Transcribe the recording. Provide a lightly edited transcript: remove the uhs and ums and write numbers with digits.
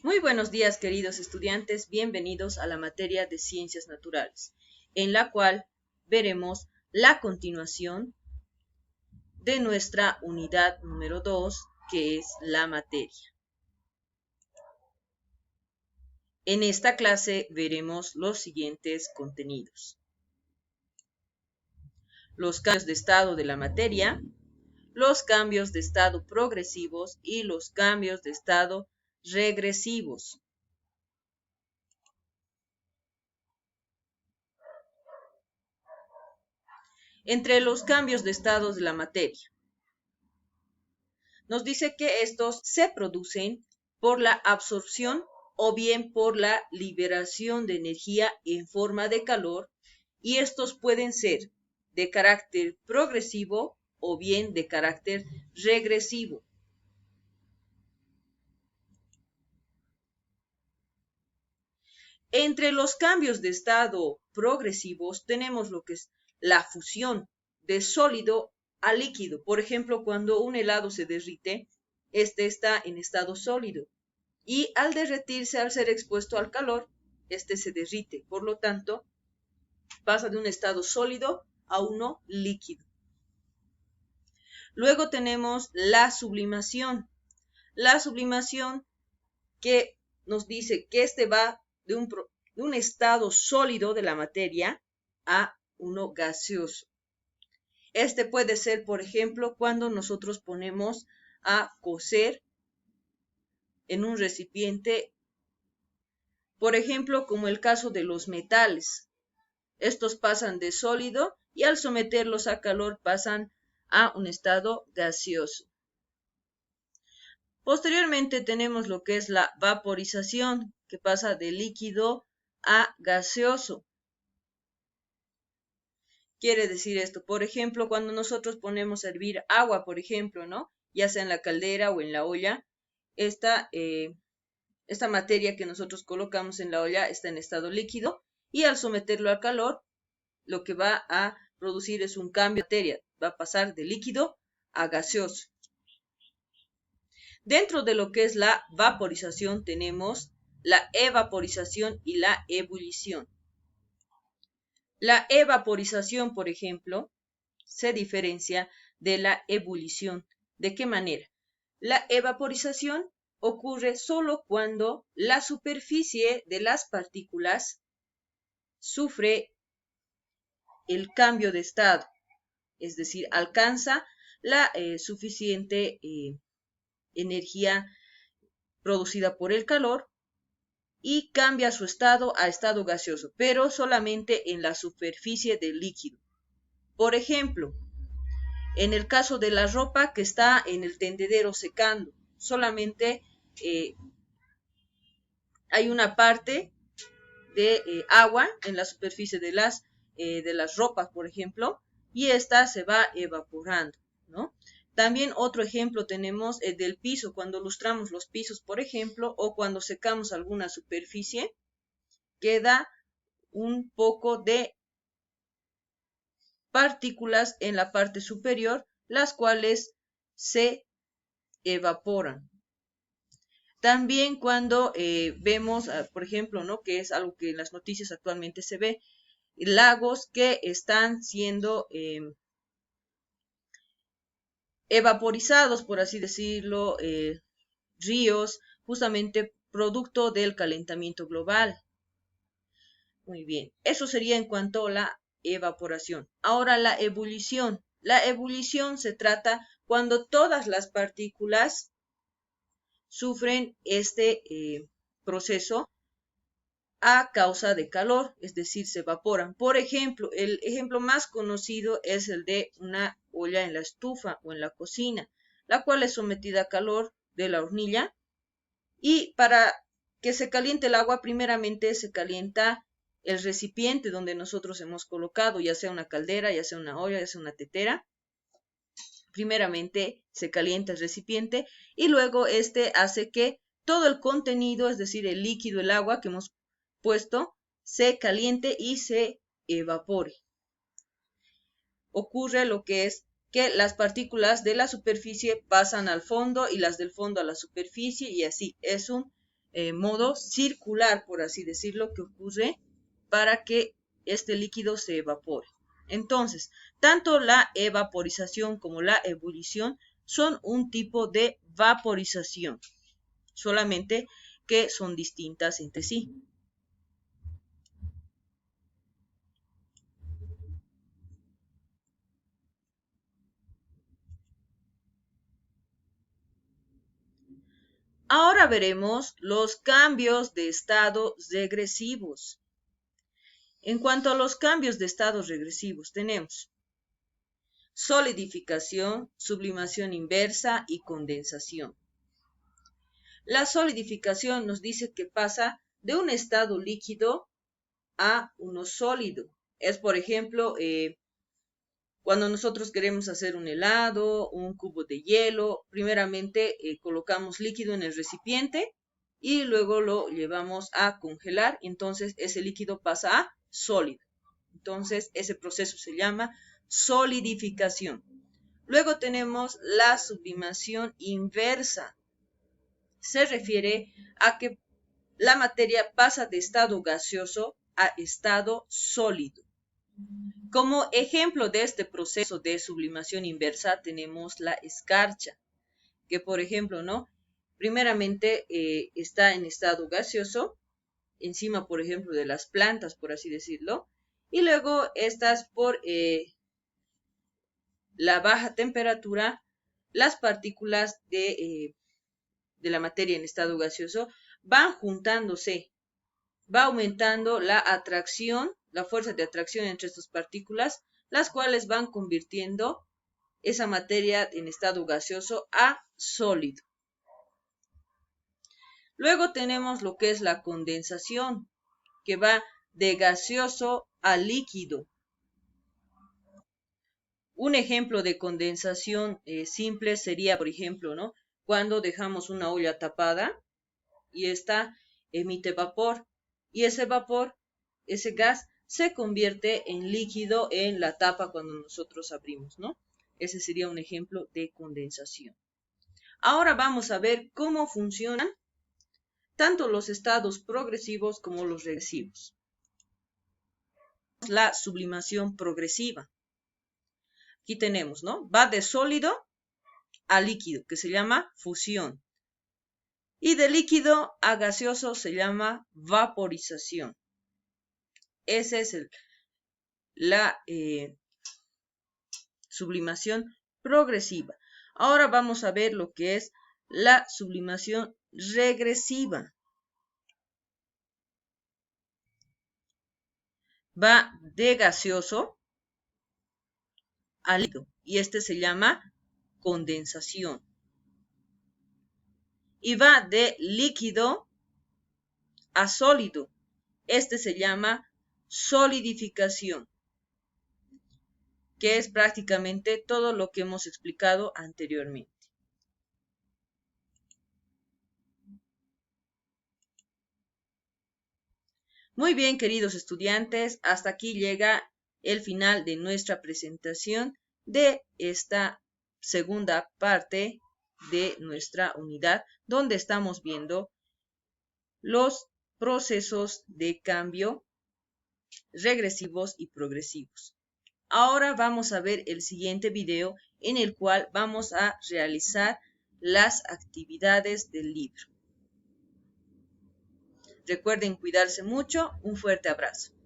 Muy buenos días, queridos estudiantes, bienvenidos a la materia de Ciencias Naturales, en la cual veremos la continuación de nuestra unidad número 2, que es la materia. En esta clase veremos los siguientes contenidos: los cambios de estado de la materia, los cambios de estado progresivos y los cambios de estado regresivos. Entre los cambios de estados de la materia, nos dice que estos se producen por la absorción o bien por la liberación de energía en forma de calor, y estos pueden ser de carácter progresivo o bien de carácter regresivo. Entre los cambios de estado progresivos tenemos lo que es la fusión de sólido a líquido. Por ejemplo, cuando un helado se derrite, este está en estado sólido y al derretirse, al ser expuesto al calor, este se derrite. Por lo tanto, pasa de un estado sólido a uno líquido. Luego tenemos la sublimación. La sublimación que nos dice que este va de un estado sólido de la materia a uno gaseoso. Este puede ser, por ejemplo, cuando nosotros ponemos a cocer en un recipiente, por ejemplo, como el caso de los metales. Estos pasan de sólido y al someterlos a calor pasan a un estado gaseoso. Posteriormente tenemos lo que es la vaporización, que pasa de líquido a gaseoso. Quiere decir esto, por ejemplo, cuando nosotros ponemos a hervir agua, por ejemplo, ¿no? Ya sea en la caldera o en la olla, esta materia que nosotros colocamos en la olla está en estado líquido y al someterlo al calor, lo que va a producir es un cambio de materia, va a pasar de líquido a gaseoso. Dentro de lo que es la vaporización tenemos la evaporización y la ebullición. La evaporización, por ejemplo, se diferencia de la ebullición. ¿De qué manera? La evaporización ocurre solo cuando la superficie de las partículas sufre el cambio de estado, es decir, alcanza la suficiente energía producida por el calor y cambia su estado a estado gaseoso, pero solamente en la superficie del líquido. Por ejemplo, en el caso de la ropa que está en el tendedero secando, solamente hay una parte de agua en la superficie de las ropas, por ejemplo, y esta se va evaporando, ¿no? También otro ejemplo tenemos el del piso, cuando lustramos los pisos, por ejemplo, o cuando secamos alguna superficie, queda un poco de partículas en la parte superior, las cuales se evaporan. También cuando vemos, por ejemplo, ¿no? Que es algo que en las noticias actualmente se ve, lagos que están siendo evaporizados, por así decirlo, ríos, justamente producto del calentamiento global. Muy bien, eso sería en cuanto a la evaporación. Ahora la ebullición. La ebullición se trata cuando todas las partículas sufren este proceso a causa de calor, es decir, se evaporan. Por ejemplo, el ejemplo más conocido es el de una olla en la estufa o en la cocina, la cual es sometida a calor de la hornilla, y para que se caliente el agua, primeramente se calienta el recipiente donde nosotros hemos colocado, ya sea una caldera, ya sea una olla, ya sea una tetera. Primeramente se calienta el recipiente y luego este hace que todo el contenido, es decir, el líquido, el agua que hemos puesto, se caliente y se evapore. Ocurre lo que es que las partículas de la superficie pasan al fondo y las del fondo a la superficie, y así es un modo circular, por así decirlo, que ocurre para que este líquido se evapore. Entonces, tanto la evaporización como la ebullición son un tipo de vaporización, solamente que son distintas entre sí. Ahora veremos los cambios de estado regresivos. En cuanto a los cambios de estados regresivos, tenemos solidificación, sublimación inversa y condensación. La solidificación nos dice que pasa de un estado líquido a uno sólido. Es, por ejemplo, cuando nosotros queremos hacer un helado, un cubo de hielo, primeramente colocamos líquido en el recipiente y luego lo llevamos a congelar, entonces ese líquido pasa a sólido. Entonces ese proceso se llama solidificación. Luego tenemos la sublimación inversa. Se refiere a que la materia pasa de estado gaseoso a estado sólido. Como ejemplo de este proceso de sublimación inversa tenemos la escarcha, que por ejemplo, ¿no? Primeramente está en estado gaseoso, encima, por ejemplo, de las plantas, por así decirlo, y luego estas por la baja temperatura, las partículas de la materia en estado gaseoso van juntándose, va aumentando la atracción, la fuerza de atracción entre estas partículas, las cuales van convirtiendo esa materia en estado gaseoso a sólido. Luego tenemos lo que es la condensación, que va de gaseoso a líquido. Un ejemplo de condensación simple sería, por ejemplo, ¿no? Cuando dejamos una olla tapada y esta emite vapor, y ese vapor, ese gas, se convierte en líquido en la tapa cuando nosotros abrimos, ¿no? Ese sería un ejemplo de condensación. Ahora vamos a ver cómo funcionan tanto los estados progresivos como los regresivos. La sublimación progresiva. Aquí tenemos, ¿no? Va de sólido a líquido, que se llama fusión. Y de líquido a gaseoso se llama vaporización. Esa es la sublimación progresiva. Ahora vamos a ver lo que es la sublimación regresiva. Va de gaseoso a líquido y este se llama condensación. Y va de líquido a sólido. Este se llama solidificación, que es prácticamente todo lo que hemos explicado anteriormente. Muy bien, queridos estudiantes, hasta aquí llega el final de nuestra presentación de esta segunda parte de nuestra unidad, donde estamos viendo los procesos de cambio regresivos y progresivos. Ahora vamos a ver el siguiente video en el cual vamos a realizar las actividades del libro. Recuerden cuidarse mucho. Un fuerte abrazo.